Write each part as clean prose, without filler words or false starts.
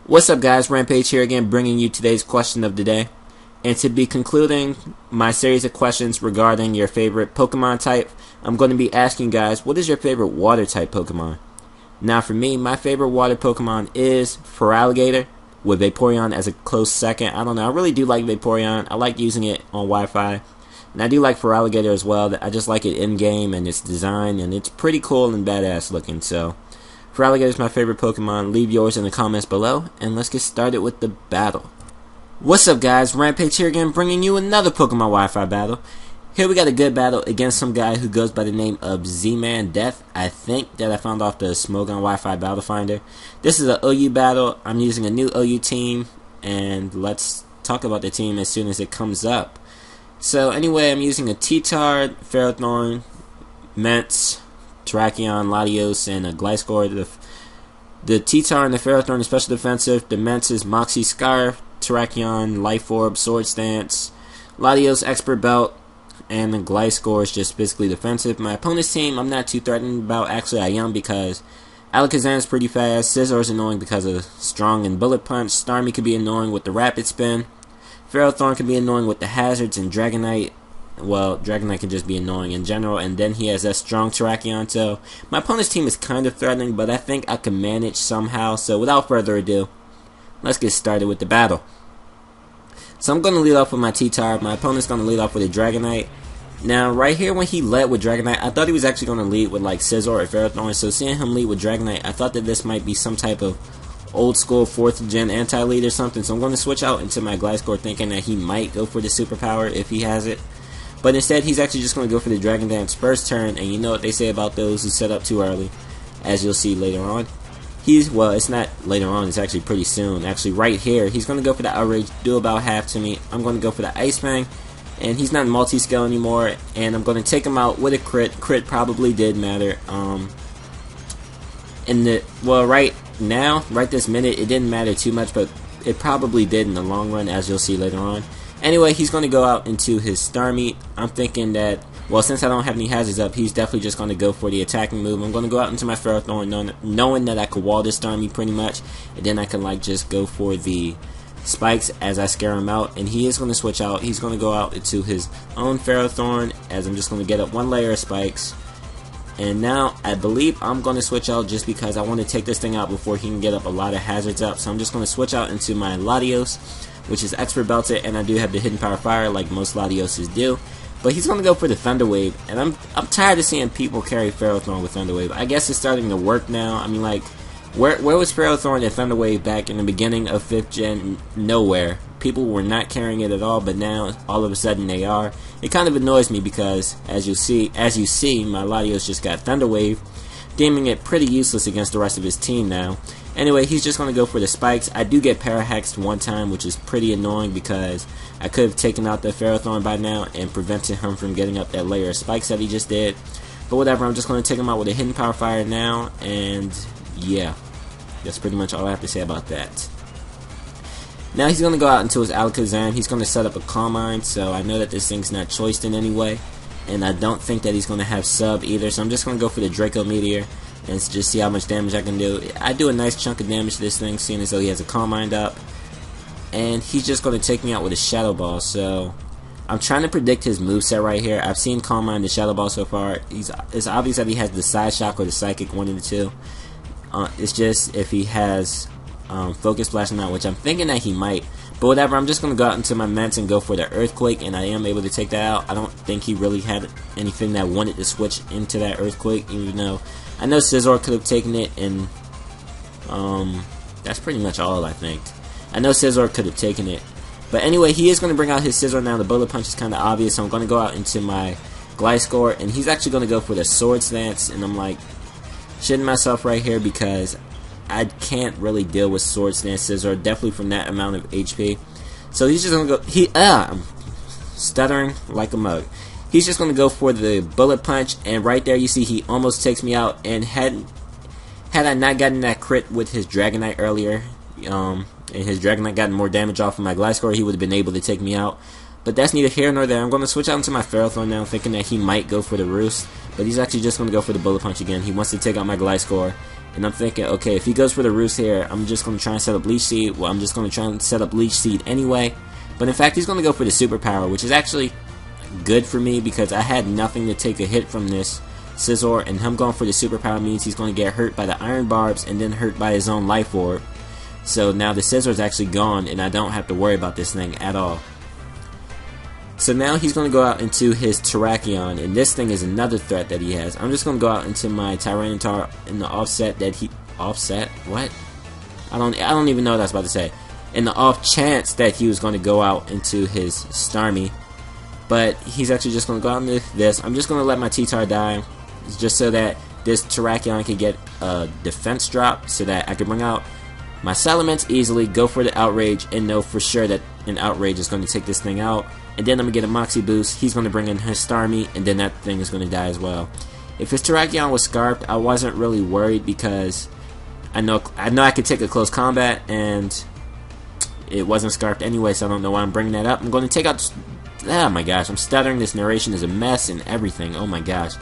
What's up guys, Rampage here again bringing you today's question of the day. And to be concluding my series of questions regarding your favorite Pokemon type, I'm going to be asking guys, what is your favorite water type Pokemon? Now for me, my favorite water Pokemon is Feraligatr, with Vaporeon as a close second. I don't know, I really do like Vaporeon. I like using it on Wi-Fi. And I do like Feraligatr as well. I just like it in-game and its design, and it's pretty cool and badass looking. So Feraligatr is my favorite Pokemon. Leave yours in the comments below, and let's get started with the battle. What's up guys, Rampage here again bringing you another Pokemon Wi-Fi battle. Here we got a good battle against some guy who goes by the name of Zmandeath. I think that I found off the Smogon Wi-Fi battle finder. This is an OU battle. I'm using a new OU team, and let's talk about the team as soon as it comes up. So anyway, I'm using a T-Tard, Ferrothorn, Mence, Terrakion, Latios, and a Gliscor. The T-Tard and the Ferrothorn is special defensive. The Mence is Moxie Scarf, Terrakion, Life Orb, Sword Stance, Latios, Expert Belt, and the Gliscor is just physically defensive. My opponent's team, I'm not too threatened about. Actually, I am, because Alakazam is pretty fast. Scizor is annoying because of Strong and Bullet Punch. Starmie could be annoying with the Rapid Spin. Ferrothorn can be annoying with the Hazards, and Dragonite, well, Dragonite can just be annoying in general, and then he has that strong Terrakion. So my opponent's team is kind of threatening, but I think I can manage somehow. So without further ado, let's get started with the battle. So I'm going to lead off with my T-Tard. My opponent's going to lead off with a Dragonite. Now, right here when he led with Dragonite, I thought he was actually going to lead with like Scizor or Ferrothorn. So seeing him lead with Dragonite, I thought that this might be some type of old school 4th gen anti-lead or something. So I'm going to switch out into my Gliscor thinking that he might go for the superpower if he has it. But instead, he's actually just going to go for the Dragon Dance first turn. And you know what they say about those who set up too early, as you'll see later on. Well, it's not later on, it's actually pretty soon. Actually, right here, he's going to go for the Outrage, do about half to me. I'm going to go for the Ice Fang, and he's not multi-scale anymore, and I'm going to take him out with a crit. Crit probably did matter. Right now, right this minute, it didn't matter too much, but it probably did in the long run, as you'll see later on. Anyway, he's going to go out into his Starmie. I'm thinking that, well, since I don't have any hazards up, he's definitely just going to go for the attacking move. I'm going to go out into my Ferrothorn knowing that I could wall this Starmie pretty much, and then I can like just go for the spikes as I scare him out. And he is going to switch out. He's going to go out into his own Ferrothorn, as I'm just going to get up one layer of spikes. And now I believe I'm going to switch out just because I want to take this thing out before he can get up a lot of hazards up. So I'm just going to switch out into my Latios, which is Expert Belted, and I do have the Hidden Power Fire like most Latioses do. But he's going to go for the Thunder Wave, and I'm tired of seeing people carry Ferrothorn with Thunder Wave. I guess it's starting to work now. I mean, like, where was Ferrothorn and Thunder Wave back in the beginning of 5th gen? Nowhere. People were not carrying it at all, but now all of a sudden they are. It kind of annoys me because, as you see, my Latios just got Thunder Wave, deeming it pretty useless against the rest of his team now. Anyway, he's just going to go for the spikes. I do get Parahexed one time, which is pretty annoying because I could have taken out the Ferrothorn by now and prevented him from getting up that layer of spikes that he just did. But whatever, I'm just going to take him out with a Hidden Power Fire now, and yeah, that's pretty much all I have to say about that. Now he's going to go out into his Alakazam. He's going to set up a Calm Mind, so I know that this thing's not choiced in any way, and I don't think that he's going to have sub either, so I'm just going to go for the Draco Meteor and just see how much damage I can do. I do a nice chunk of damage to this thing, seeing as though he has a Calm Mind up. And he's just going to take me out with a Shadow Ball. So I'm trying to predict his moveset right here. I've seen Calm Mind and Shadow Ball so far. It's obvious that he has the Side Shock or the Psychic, one of the two. It's just if he has Focus Blast or not, which I'm thinking that he might. But whatever, I'm just going to go out into my Mence and go for the Earthquake, and I am able to take that out. I don't think he really had anything that wanted to switch into that Earthquake, even though I know Scizor could have taken it, and that's pretty much all I think. I know Scizor could have taken it. But anyway, he is going to bring out his Scizor now. The Bullet Punch is kind of obvious, so I'm going to go out into my Gliscor, and he's actually going to go for the Sword Stance, and I'm like shitting myself right here because I can't really deal with Sword Stance Scizor, definitely from that amount of HP. So he's just going to go, I'm stuttering like a mug. He's just going to go for the Bullet Punch, and right there you see he almost takes me out, and had I not gotten that crit with his Dragonite earlier, and his Dragonite gotten more damage off of my Gliscor, he would have been able to take me out. But that's neither here nor there. I'm going to switch out into my Ferrothorn now, thinking that he might go for the Roost, but he's actually just going to go for the Bullet Punch again. He wants to take out my Gliscor, And I'm thinking, okay, if he goes for the roost here, I'm just going to try and set up Leech Seed. Well, I'm just going to try and set up Leech Seed anyway. But in fact, he's going to go for the Superpower, which is actually good for me because I had nothing to take a hit from this Scizor, and him going for the Superpower means he's going to get hurt by the Iron Barbs and then hurt by his own Life Orb. So now the Scizor's actually gone, and I don't have to worry about this thing at all. So now he's going to go out into his Terrakion, and this thing is another threat that he has. I'm just going to go out into my Tyranitar in the offset that he... Offset? What? I don't even know what I was about to say. In the off chance that he was going to go out into his Starmie. But he's actually just going to go out into this. I'm just going to let my T-Tar die, just so that this Terrakion can get a defense drop, so that I can bring out my Salamence easily, go for the Outrage, and know for sure that an Outrage is going to take this thing out. And then I'm going to get a Moxie boost, he's going to bring in his Starmie, and then that thing is going to die as well. If his Terrakion was Scarfed, I wasn't really worried because I know I could take a close combat, and it wasn't Scarfed anyway, so I don't know why I'm bringing that up. I'm going to take out... Oh my gosh, I'm stuttering, this narration is a mess and everything, oh my gosh.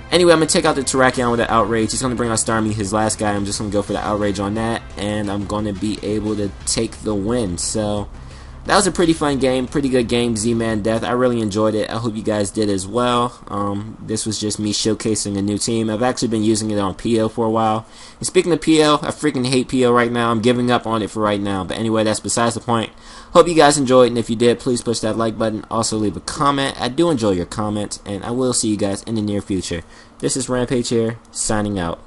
Anyway, I'm going to take out the Terrakion with the Outrage. He's going to bring out Starmie, his last guy. I'm just going to go for the Outrage on that, and I'm going to be able to take the win. So, that was a pretty fun game, pretty good game, Zmandeath. I really enjoyed it. I hope you guys did as well. This was just me showcasing a new team. I've actually been using it on PO for a while. And speaking of PO, I freaking hate PO right now. I'm giving up on it for right now. But anyway, that's besides the point. Hope you guys enjoyed, and if you did, please push that like button. Also, leave a comment. I do enjoy your comments, and I will see you guys in the near future. This is Rampage here, signing out.